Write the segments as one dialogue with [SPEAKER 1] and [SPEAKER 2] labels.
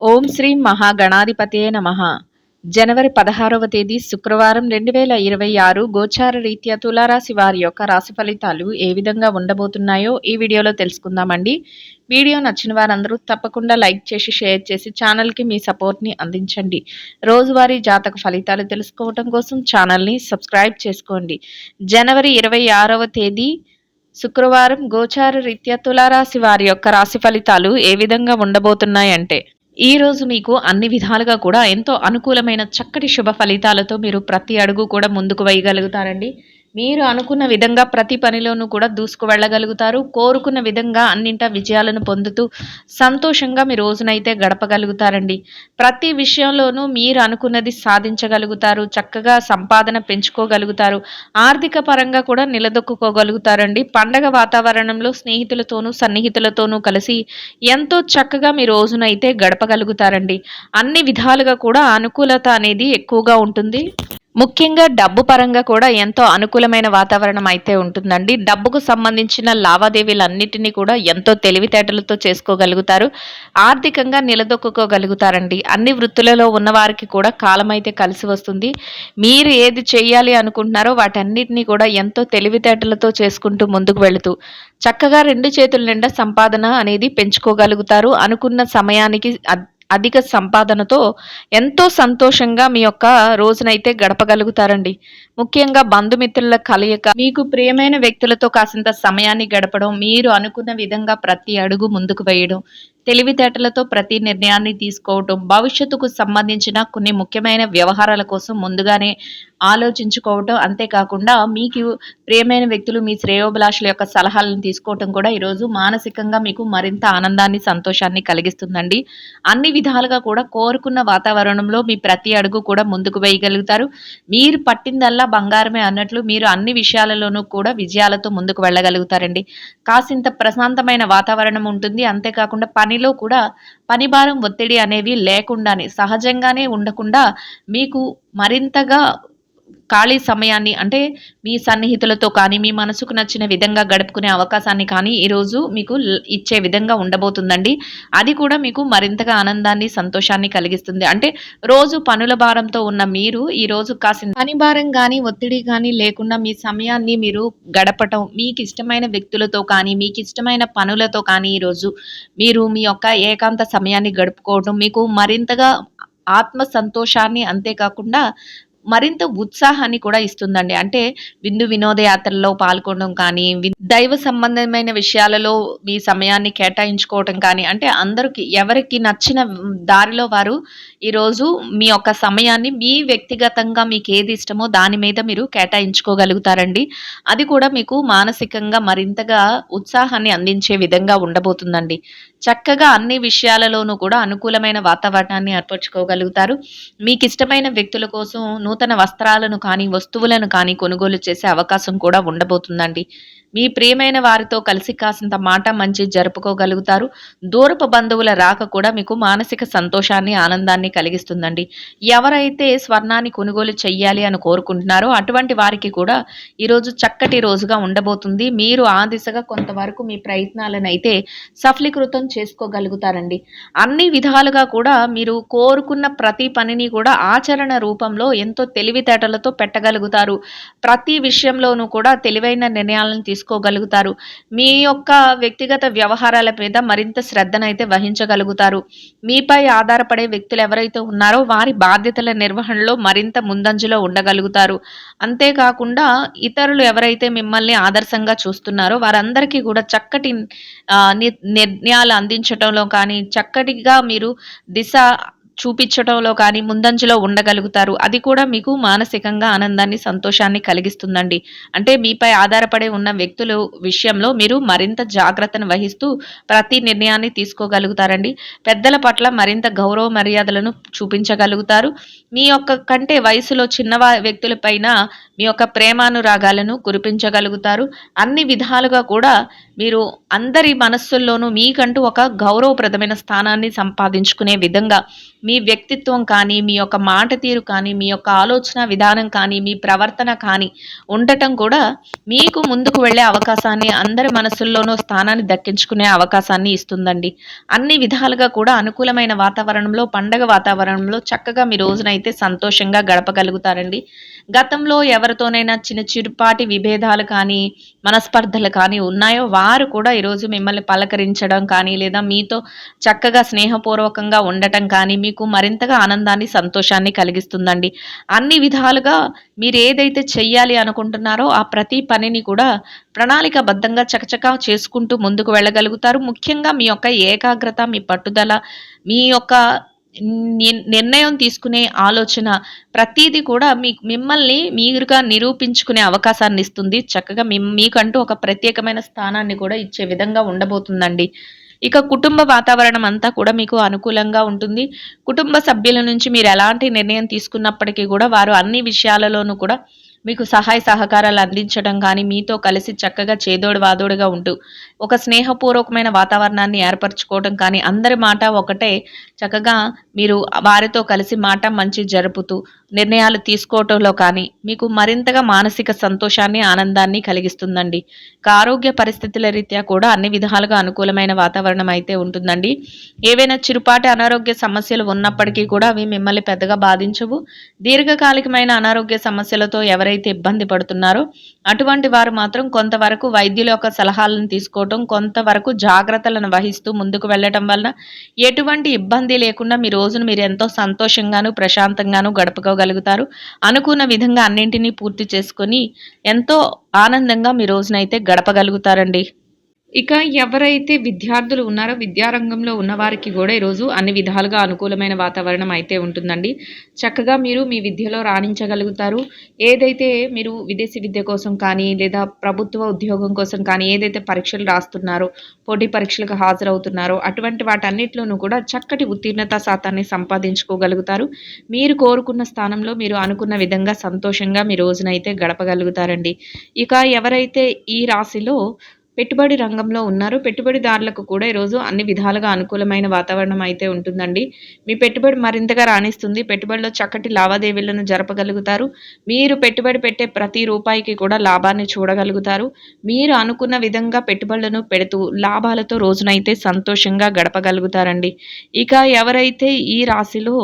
[SPEAKER 1] ఓం శ్రీ మహాగణాధిపతయే నమః. జనవరి 16వ తేదీ శుక్రవారం 2026 గోచార రీత్యా తులారాశి వారి యొక్క రాశి ఫలితాలు ఏ విధంగా ఉండబోతున్నాయో ఈ వీడియోలో తెలుసుకుందామండి. వీడియో నచ్చిన వారందరూ తప్పకుండా లైక్ చేసి షేర్ చేసి ఛానల్కి మీ సపోర్ట్ని అందించండి. రోజువారీ జాతక ఫలితాలు తెలుసుకోవడం కోసం ఛానల్ని సబ్స్క్రైబ్ చేసుకోండి. జనవరి 26వ తేదీ శుక్రవారం గోచార రీత్యా తులారాశి వారి యొక్క రాశి ఫలితాలు ఏ విధంగా ఉండబోతున్నాయంటే, ఈ రోజు మీకు అన్ని విధాలుగా కూడా ఎంతో అనుకూలమైన చక్కటి శుభ ఫలితాలతో మీరు ప్రతి అడుగు కూడా ముందుకు వేయగలుగుతారండి. మీరు అనుకున్న విధంగా ప్రతి పనిలోనూ కూడా దూసుకు వెళ్ళగలుగుతారు. కోరుకున్న విధంగా అన్నింటా విజయాలను పొందుతూ సంతోషంగా మీ రోజునైతే గడపగలుగుతారండి. ప్రతి విషయంలోనూ మీరు అనుకున్నది సాధించగలుగుతారు. చక్కగా సంపాదన పెంచుకోగలుగుతారు. ఆర్థిక పరంగా కూడా నిలదొక్కుకోగలుగుతారండి. పండగ వాతావరణంలో స్నేహితులతోనూ సన్నిహితులతోనూ కలిసి ఎంతో చక్కగా మీ రోజునైతే గడపగలుగుతారండి. అన్ని విధాలుగా కూడా అనుకూలత అనేది ఎక్కువగా ఉంటుంది. ముఖ్యంగా డబ్బు పరంగా కూడా ఎంతో అనుకూలమైన వాతావరణం అయితే ఉంటుందండి. డబ్బుకు సంబంధించిన లావాదేవీలన్నిటినీ కూడా ఎంతో తెలివితేటలతో చేసుకోగలుగుతారు. ఆర్థికంగా నిలదొక్కుకోగలుగుతారండి. అన్ని వృత్తులలో ఉన్నవారికి కూడా కాలం అయితే కలిసి వస్తుంది. మీరు ఏది చేయాలి అనుకుంటున్నారో వాటన్నిటినీ కూడా ఎంతో తెలివితేటలతో చేసుకుంటూ ముందుకు వెళుతూ చక్కగా 2 చేతుల నిండా సంపాదన అనేది పెంచుకోగలుగుతారు. అనుకున్న సమయానికి అధిక సంపాదనతో ఎంతో సంతోషంగా మీ యొక్క రోజునైతే గడపగలుగుతారండి. ముఖ్యంగా బంధుమిత్రుల కలయిక, మీకు ప్రియమైన వ్యక్తులతో కాసింత సమయాన్ని గడపడం, మీరు అనుకున్న విధంగా ప్రతి అడుగు ముందుకు వేయడం, తెలివితేటలతో ప్రతి నిర్ణయాన్ని తీసుకోవటం, భవిష్యత్తుకు సంబంధించిన కొన్ని ముఖ్యమైన వ్యవహారాల కోసం ముందుగానే ఆలోచించుకోవటం, అంతేకాకుండా మీకు ప్రియమైన వ్యక్తులు మీ శ్రేయోభిలాషుల యొక్క సలహాలను తీసుకోవటం కూడా ఈరోజు మానసికంగా మీకు మరింత ఆనందాన్ని సంతోషాన్ని కలిగిస్తుందండి. అన్ని విధాలుగా కూడా కోరుకున్న వాతావరణంలో మీ ప్రతి అడుగు కూడా ముందుకు వేయగలుగుతారు. మీరు పట్టిందల్లా బంగారమే అన్నట్లు మీరు అన్ని విషయాలలోనూ కూడా విజయాలతో ముందుకు వెళ్ళగలుగుతారండి. కాసింత ప్రశాంతమైన వాతావరణం ఉంటుంది. అంతేకాకుండా పనిలో కూడా పని భారం ఒత్తిడి అనేవి లేకుండానే సహజంగానే ఉండకుండా మీకు మరింతగా ఖాళీ సమయాన్ని అంటే మీ సన్నిహితులతో కానీ మీ మనసుకు నచ్చిన విధంగా గడుపుకునే అవకాశాన్ని కానీ ఈరోజు మీకు ఇచ్చే విధంగా ఉండబోతుందండి. అది కూడా మీకు మరింతగా ఆనందాన్ని సంతోషాన్ని కలిగిస్తుంది. అంటే రోజు పనుల భారంతో ఉన్న మీరు ఈరోజు కాసిన పని భారం కానీ ఒత్తిడి కానీ లేకుండా మీ సమయాన్ని మీరు గడపటం, మీకు ఇష్టమైన వ్యక్తులతో కానీ మీకు ఇష్టమైన పనులతో కానీ ఈరోజు మీరు మీ యొక్క ఏకాంత సమయాన్ని గడుపుకోవడం మీకు మరింతగా ఆత్మ సంతోషాన్ని అంతేకాకుండా మరింత ఉత్సాహాన్ని కూడా ఇస్తుందండి. అంటే వినోదయాత్రల్లో పాల్గొనడం కానీ, దైవ సంబంధమైన విషయాలలో మీ సమయాన్ని కేటాయించుకోవటం కానీ, అంటే అందరికి ఎవరికి నచ్చిన దారిలో వారు ఈరోజు మీ యొక్క సమయాన్ని మీ వ్యక్తిగతంగా మీకు ఏది ఇష్టమో దాని మీద మీరు కేటాయించుకోగలుగుతారండి. అది కూడా మీకు మానసికంగా మరింతగా ఉత్సాహాన్ని అందించే విధంగా ఉండబోతుందండి. చక్కగా అన్ని విషయాలలోనూ కూడా అనుకూలమైన వాతావరణాన్ని ఏర్పరచుకోగలుగుతారు. మీకు ఇష్టమైన వ్యక్తుల కోసం నూతన వస్త్రాలను కానీ వస్తువులను కానీ కొనుగోలు చేసే అవకాశం కూడా ఉండబోతుందండి. మీ ప్రియమైన వారితో కలిసి కాసింత మాట మంచి జరుపుకోగలుగుతారు. దూరపు బంధువుల రాక కూడా మీకు మానసిక సంతోషాన్ని ఆనందాన్ని కలిగిస్తుందండి. ఎవరైతే స్వర్ణాన్ని కొనుగోలు చెయ్యాలి అని కోరుకుంటున్నారో అటువంటి వారికి కూడా ఈరోజు చక్కటి రోజుగా ఉండబోతుంది. మీరు ఆ దిశగా కొంతవరకు మీ ప్రయత్నాలను అయితే సఫలీకృతం చేసుకోగలుగుతారండి. అన్ని విధాలుగా కూడా మీరు కోరుకున్న ప్రతి పనిని కూడా ఆచరణ రూపంలో ఎంతో తెలివితేటలతో పెట్టగలుగుతారు. ప్రతి విషయంలోనూ కూడా తెలివైన నిర్ణయాలను తీసుకోగలుగుతారు. మీ యొక్క వ్యక్తిగత వ్యవహారాల మీద మరింత శ్రద్ధనైతే వహించగలుగుతారు. మీపై ఆధారపడే వ్యక్తులు ఎవరైతే ఉన్నారో వారి బాధ్యతల నిర్వహణలో మరింత ముందంజలో ఉండగలుగుతారు. అంతేకాకుండా ఇతరులు ఎవరైతే మిమ్మల్ని ఆదర్శంగా చూస్తున్నారో వారందరికీ కూడా చక్కటి నిర్ణయాలు అందించటంలో కానీ, చక్కటిగా మీరు దిశ చూపించటంలో కానీ ముందంజలో ఉండగలుగుతారు. అది కూడా మీకు మానసికంగా ఆనందాన్ని సంతోషాన్ని కలిగిస్తుందండి. అంటే మీపై ఆధారపడి ఉన్న వ్యక్తుల విషయంలో మీరు మరింత జాగ్రత్తను వహిస్తూ ప్రతి నిర్ణయాన్ని తీసుకోగలుగుతారండి. పెద్దల పట్ల మరింత గౌరవ మర్యాదలను చూపించగలుగుతారు. మీ యొక్క కంటే వయసులో చిన్న వ్యక్తులపైన మీ యొక్క ప్రేమానురాగాలను కురిపించగలుగుతారు. అన్ని విధాలుగా కూడా మీరు అందరి మనస్సుల్లోనూ మీకంటూ ఒక గౌరవప్రదమైన స్థానాన్ని సంపాదించుకునే విధంగా మీ వ్యక్తిత్వం కానీ, మీ యొక్క మాట తీరు కానీ, మీ యొక్క ఆలోచన విధానం కానీ, మీ ప్రవర్తన కానీ ఉండటం కూడా మీకు ముందుకు వెళ్ళే అవకాశాన్ని, అందరి మనసుల్లోనూ స్థానాన్ని దక్కించుకునే అవకాశాన్ని ఇస్తుందండి. అన్ని విధాలుగా కూడా అనుకూలమైన వాతావరణంలో, పండగ వాతావరణంలో చక్కగా మీ రోజునైతే సంతోషంగా గడపగలుగుతారండి. గతంలో ఎవరితోనైనా చిరుపాటి విభేదాలు కానీ, మనస్పర్ధలు కానీ ఉన్నాయో వారు కూడా ఈరోజు మిమ్మల్ని పలకరించడం కానీ, లేదా మీతో చక్కగా స్నేహపూర్వకంగా ఉండటం కానీ మీకు మరింతగా ఆనందాన్ని, సంతోషాన్ని కలిగిస్తుందండి. అన్ని విధాలుగా మీరేదైతే చెయ్యాలి అనుకుంటున్నారో ఆ ప్రతి పనిని కూడా ప్రణాళికాబద్ధంగా చకచకా చేసుకుంటూ ముందుకు వెళ్ళగలుగుతారు. ముఖ్యంగా మీ యొక్క ఏకాగ్రత, మీ పట్టుదల, మీ యొక్క నిర్ణయం తీసుకునే ఆలోచన ప్రతీది కూడా మిమ్మల్ని మీరుగా నిరూపించుకునే అవకాశాన్ని ఇస్తుంది. చక్కగా మీకంటూ ఒక ప్రత్యేకమైన స్థానాన్ని కూడా ఇచ్చే విధంగా ఉండబోతుందండి. ఇక కుటుంబ వాతావరణం అంతా కూడా మీకు అనుకూలంగా ఉంటుంది. కుటుంబ సభ్యుల నుంచి మీరు ఎలాంటి నిర్ణయం తీసుకున్నప్పటికీ కూడా వారు అన్ని విషయాలలోనూ కూడా మీకు సహాయ సహకారాలు అందించడం కానీ, మీతో కలిసి చక్కగా చేదోడు వాదోడుగా ఉంటూ ఒక స్నేహపూర్వకమైన వాతావరణాన్ని ఏర్పరచుకోవడం కానీ, అందరి మాట ఒకటే చక్కగా మీరు వారితో కలిసి మాట మంచి జరుపుతూ నిర్ణయాలు తీసుకోవటంలో కానీ మీకు మరింతగా మానసిక సంతోషాన్ని, ఆనందాన్ని కలిగిస్తుందండి. ఆరోగ్య పరిస్థితుల రీత్యా కూడా అన్ని విధాలుగా అనుకూలమైన వాతావరణం అయితే ఉంటుందండి. ఏవైనా చిరుపాటి అనారోగ్య సమస్యలు ఉన్నప్పటికీ కూడా అవి మిమ్మల్ని పెద్దగా బాధించవు. దీర్ఘకాలికమైన అనారోగ్య సమస్యలతో ఎవరైతే ఇబ్బంది పడుతున్నారో అటువంటి వారు మాత్రం కొంతవరకు వైద్యుల యొక్క సలహాలను తీసుకోవటం, కొంతవరకు జాగ్రత్తలను వహిస్తూ ముందుకు వెళ్ళటం వలన ఎటువంటి ఇబ్బంది లేకుండా మీ రోజును మీరు ఎంతో సంతోషంగాను, ప్రశాంతంగాను గడుపుకోగలుగుతారు. అనుకున్న విధంగా అన్నింటినీ పూర్తి చేసుకొని ఎంతో ఆనందంగా మీ రోజునైతే గడపగలుగుతారండి. ఇక ఎవరైతే విద్యార్థులు ఉన్నారో విద్యారంగంలో ఉన్నవారికి కూడా ఈరోజు అన్ని విధాలుగా అనుకూలమైన వాతావరణం అయితే ఉంటుందండి. చక్కగా మీరు మీ విద్యలో రాణించగలుగుతారు. ఏదైతే మీరు విదేశీ విద్య కోసం కానీ, లేదా ప్రభుత్వ ఉద్యోగం కోసం కానీ ఏదైతే పరీక్షలు రాస్తున్నారో, పోటీ పరీక్షలకు హాజరవుతున్నారో అటువంటి వాటన్నిటిలోనూ కూడా చక్కటి ఉత్తీర్ణత శాతాన్ని సంపాదించుకోగలుగుతారు. మీరు కోరుకున్న స్థానంలో మీరు అనుకున్న విధంగా సంతోషంగా మీ రోజునైతే గడపగలుగుతారండి. ఇక ఎవరైతే ఈ రాశిలో పెట్టుబడి రంగంలో ఉన్నారు. పెట్టుబడిదారులకు కూడా ఈరోజు అన్ని విధాలుగా అనుకూలమైన వాతావరణం అయితే ఉంటుందండి. మీ పెట్టుబడి మరింతగా రాణిస్తుంది. పెట్టుబడిలో చక్కటి లావాదేవీలను జరపగలుగుతారు. మీరు పెట్టుబడి పెట్టే ప్రతి రూపాయికి కూడా లాభాన్ని చూడగలుగుతారు. మీరు అనుకున్న విధంగా పెట్టుబడులను పెడుతూ లాభాలతో రోజునైతే సంతోషంగా గడపగలుగుతారండి. ఇక ఎవరైతే ఈ రాశిలో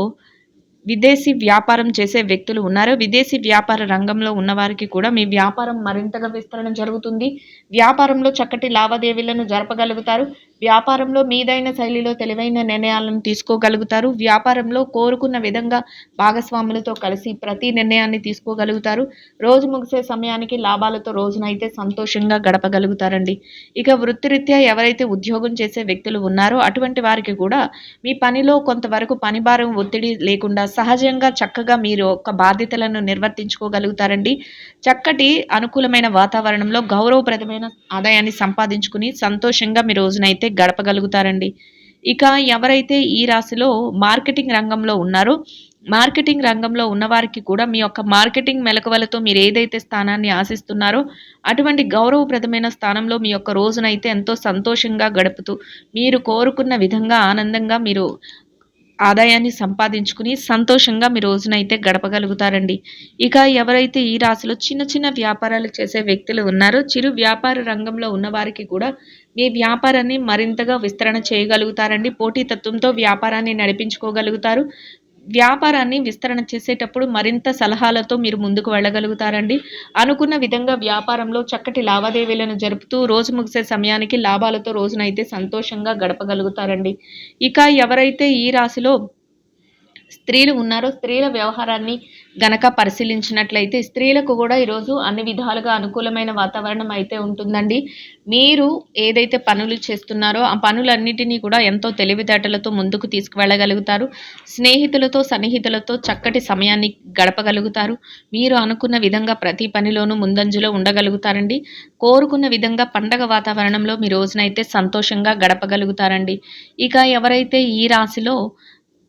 [SPEAKER 1] విదేశీ వ్యాపారం చేసే వ్యక్తులు ఉన్నారో విదేశీ వ్యాపార రంగంలో ఉన్నవారికి కూడా మీ వ్యాపారం మరింతగా విస్తరణ జరుగుతుంది. వ్యాపారంలో చక్కటి లావాదేవీలను జరపగలుగుతారు. వ్యాపారంలో మీదైన శైలిలో తెలివైన నిర్ణయాలను తీసుకోగలుగుతారు. వ్యాపారంలో కోరుకున్న విధంగా భాగస్వాములతో కలిసి ప్రతి నిర్ణయాన్ని తీసుకోగలుగుతారు. రోజు ముగిసే సమయానికి లాభాలతో రోజునైతే సంతోషంగా గడపగలుగుతారండి. ఇక వృత్తిరీత్యా ఎవరైతే ఉద్యోగం చేసే వ్యక్తులు ఉన్నారో అటువంటి వారికి కూడా మీ పనిలో కొంతవరకు పనిభారం, ఒత్తిడి లేకుండా సహజంగా చక్కగా మీరు ఒక బాధ్యతలను నిర్వర్తించుకోగలుగుతారండి. చక్కటి అనుకూలమైన వాతావరణంలో గౌరవప్రదమైన ఆదాయాన్ని సంపాదించుకుని సంతోషంగా మీ రోజునైతే గడపగలుగుతారండి. ఇక ఎవరైతే ఈ రాశిలో మార్కెటింగ్ రంగంలో ఉన్నారో మార్కెటింగ్ రంగంలో ఉన్నవారికి కూడా మీ యొక్క మార్కెటింగ్ మెలకువలతో మీరు ఏదైతే స్థానాన్ని ఆశిస్తున్నారో అటువంటి గౌరవప్రదమైన స్థానంలో మీ యొక్క రోజునైతే ఎంతో సంతోషంగా గడుపుతూ మీరు కోరుకున్న విధంగా ఆనందంగా మీరు ఆదాయాన్ని సంపాదించుకుని సంతోషంగా మీ రోజునైతే గడపగలుగుతారండి. ఇక ఎవరైతే ఈ రాశిలో చిన్న చిన్న వ్యాపారాలు చేసే వ్యక్తులు ఉన్నారో చిరు వ్యాపార రంగంలో ఉన్నవారికి కూడా మీ వ్యాపారాన్ని మరింతగా విస్తరణ చేయగలుగుతారండి. పోటీతత్వంతో వ్యాపారాన్ని నడిపించుకోగలుగుతారు. వ్యాపారాన్ని విస్తరణ చేసేటప్పుడు మరింత సలహాలతో మీరు ముందుకు వెళ్ళగలుగుతారండి. అనుకున్న విధంగా వ్యాపారంలో చక్కటి లావాదేవీలను జరుపుతూ రోజు ముగిసే సమయానికి లాభాలతో రోజునైతే సంతోషంగా గడపగలుగుతారండి. ఇక ఎవరైతే ఈ రాశిలో స్త్రీలు ఉన్నారో స్త్రీల వ్యవహారాన్ని గనక పరిశీలించినట్లయితే స్త్రీలకు కూడా ఈరోజు అన్ని విధాలుగా అనుకూలమైన వాతావరణం అయితే ఉంటుందండి. మీరు ఏదైతే పనులు చేస్తున్నారో ఆ పనులన్నిటినీ కూడా ఎంతో తెలివితేటలతో ముందుకు తీసుకువెళ్ళగలుగుతారు. స్నేహితులతో, సన్నిహితులతో చక్కటి సమయాన్ని గడపగలుగుతారు. మీరు అనుకున్న విధంగా ప్రతి పనిలోనూ ముందంజలో ఉండగలుగుతారండి. కోరుకున్న విధంగా పండగ వాతావరణంలో మీ రోజునైతే సంతోషంగా గడపగలుగుతారండి. ఇక ఎవరైతే ఈ రాశిలో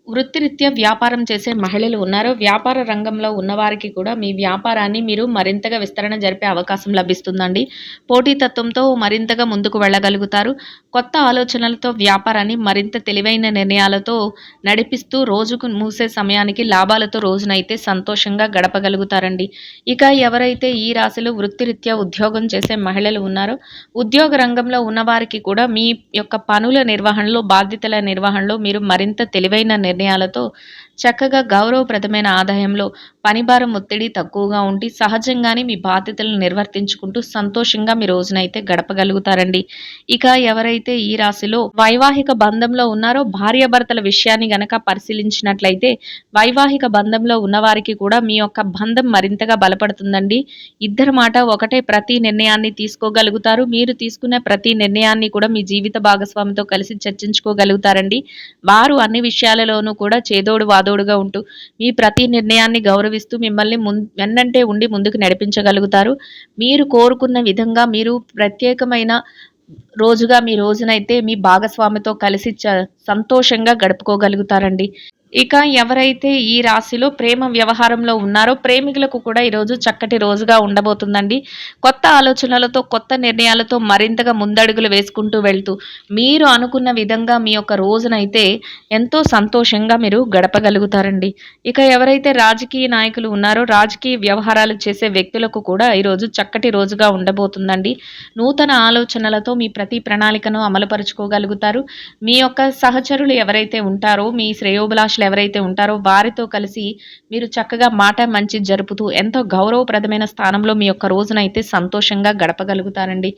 [SPEAKER 1] వృత్తిరీత్యా వ్యాపారం చేసే మహిళలు ఉన్నారో, వ్యాపార రంగంలో ఉన్నవారికి కూడా మీ వ్యాపారాన్ని మీరు మరింతగా విస్తరణ జరిపే అవకాశం లభిస్తుందండి. పోటీతత్వంతో మరింతగా ముందుకు వెళ్ళగలుగుతారు. కొత్త ఆలోచనలతో వ్యాపారాన్ని మరింత తెలివైన నిర్ణయాలతో నడిపిస్తూ రోజుకు మూసే సమయానికి లాభాలతో రోజునైతే సంతోషంగా గడపగలుగుతారండి. ఇక ఎవరైతే ఈ రాశిలో వృత్తిరీత్యా ఉద్యోగం చేసే మహిళలు ఉన్నారో, ఉద్యోగ రంగంలో ఉన్నవారికి కూడా మీ యొక్క పనుల నిర్వహణలో, బాధ్యతల నిర్వహణలో మీరు మరింత తెలివైన నిర్ణయాలతో చక్కగా గౌరవప్రదమైన ఆదాయంలో పనిభారం ఒత్తిడి తక్కువగా ఉండి సహజంగానే మీ బాధ్యతలను నిర్వర్తించుకుంటూ సంతోషంగా మీ రోజునైతే గడపగలుగుతారండి. ఇక ఎవరైతే ఈ రాశిలో వైవాహిక బంధంలో ఉన్నారో, భార్యాభర్తల విషయాన్ని గనక పరిశీలించినట్లయితే వైవాహిక బంధంలో ఉన్నవారికి కూడా మీ యొక్క బంధం మరింతగా బలపడుతుందండి. ఇద్దరి మాట ఒకటే, ప్రతి నిర్ణయాన్ని తీసుకోగలుగుతారు. మీరు తీసుకునే ప్రతి నిర్ణయాన్ని కూడా మీ జీవిత భాగస్వామితో కలిసి చర్చించుకోగలుగుతారండి. వారు అన్ని విషయాలలోనూ కూడా చేదోడు వాదోడుగా ఉంటూ మీ ప్రతి నిర్ణయాన్ని గౌరవిస్తూ మిమ్మల్ని వెన్నంటే ఉండి ముందుకు నడిపించగలుగుతారు. మీరు కోరుకున్న విధంగా మీరు ప్రత్యేకమైన రోజుగా మీ రోజునైతే మీ భాగస్వామితో కలిసి సంతోషంగా గడుపుకోగలుగుతారండి. ఇక ఎవరైతే ఈ రాశిలో ప్రేమ వ్యవహారంలో ఉన్నారో, ప్రేమికులకు కూడా ఈరోజు చక్కటి రోజుగా ఉండబోతుందండి. కొత్త ఆలోచనలతో, కొత్త నిర్ణయాలతో మరింతగా ముందడుగులు వేసుకుంటూ వెళ్తూ మీరు అనుకున్న విధంగా మీ యొక్క రోజునైతే ఎంతో సంతోషంగా మీరు గడపగలుగుతారండి. ఇక ఎవరైతే రాజకీయ నాయకులు ఉన్నారో, రాజకీయ వ్యవహారాలు చేసే వ్యక్తులకు కూడా ఈరోజు చక్కటి రోజుగా ఉండబోతుందండి. నూతన ఆలోచనలతో మీ ప్రతి ప్రణాళికను అమలుపరుచుకోగలుగుతారు. మీ యొక్క సహచరులు ఎవరైతే ఉంటారో, మీ శ్రేయోభిలాషులు ఎవరైతే ఉంటారో వారితో కలిసి మీరు చక్కగా మాట మంచి జరుపుతూ ఎంతో గౌరవప్రదమైన స్థానంలో మీ యొక్క రోజునైతే సంతోషంగా గడపగలుగుతారండి.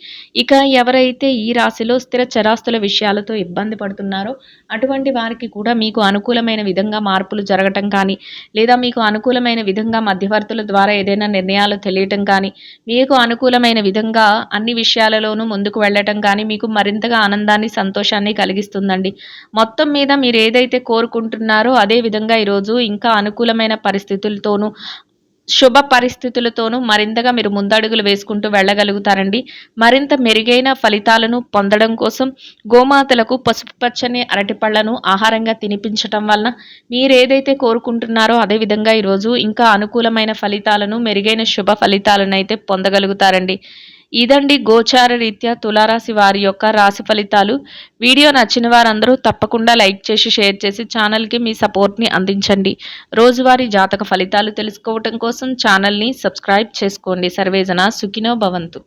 [SPEAKER 1] ఇక ఎవరైతే ఈ రాశిలో స్థిర చరాస్తుల విషయాలతో ఇబ్బంది పడుతున్నారో అటువంటి వారికి కూడా మీకు అనుకూలమైన విధంగా మార్పులు జరగటం కానీ, లేదా మీకు అనుకూలమైన విధంగా మధ్యవర్తుల ద్వారా ఏదైనా నిర్ణయాలు తెలియటం కానీ, మీకు అనుకూలమైన విధంగా అన్ని విషయాలలోనూ ముందుకు వెళ్ళటం కానీ మీకు మరింతగా ఆనందాన్ని, సంతోషాన్ని కలిగిస్తుందండి. మొత్తం మీద మీరు ఏదైతే కోరుకుంటున్నారో అదే విధంగా ఈరోజు ఇంకా అనుకూలమైన పరిస్థితులతోనూ, శుభ పరిస్థితులతోనూ మరింతగా మీరు ముందడుగులు వేసుకుంటూ వెళ్ళగలుగుతారండి. మరింత మెరుగైన ఫలితాలను పొందడం కోసం గోమాతలకు పసుపు పచ్చని అరటిపళ్లను ఆహారంగా తినిపించటం వలన మీరేదైతే కోరుకుంటున్నారో అదే విధంగా ఈరోజు ఇంకా అనుకూలమైన ఫలితాలను, మెరుగైన శుభ ఫలితాలను అయితే పొందగలుగుతారండి. ఇదండి గోచార రీత్యా తులారాశి వారి యొక్క రాశి ఫలితాలు. వీడియో నచ్చిన వారందరూ తప్పకుండా లైక్ చేసి, షేర్ చేసి ఛానల్కి మీ సపోర్ట్ని అందించండి. రోజువారీ జాతక ఫలితాలు తెలుసుకోవటం కోసం ఛానల్ని సబ్స్క్రైబ్ చేసుకోండి. సర్వేజన సుఖినో భవంతు.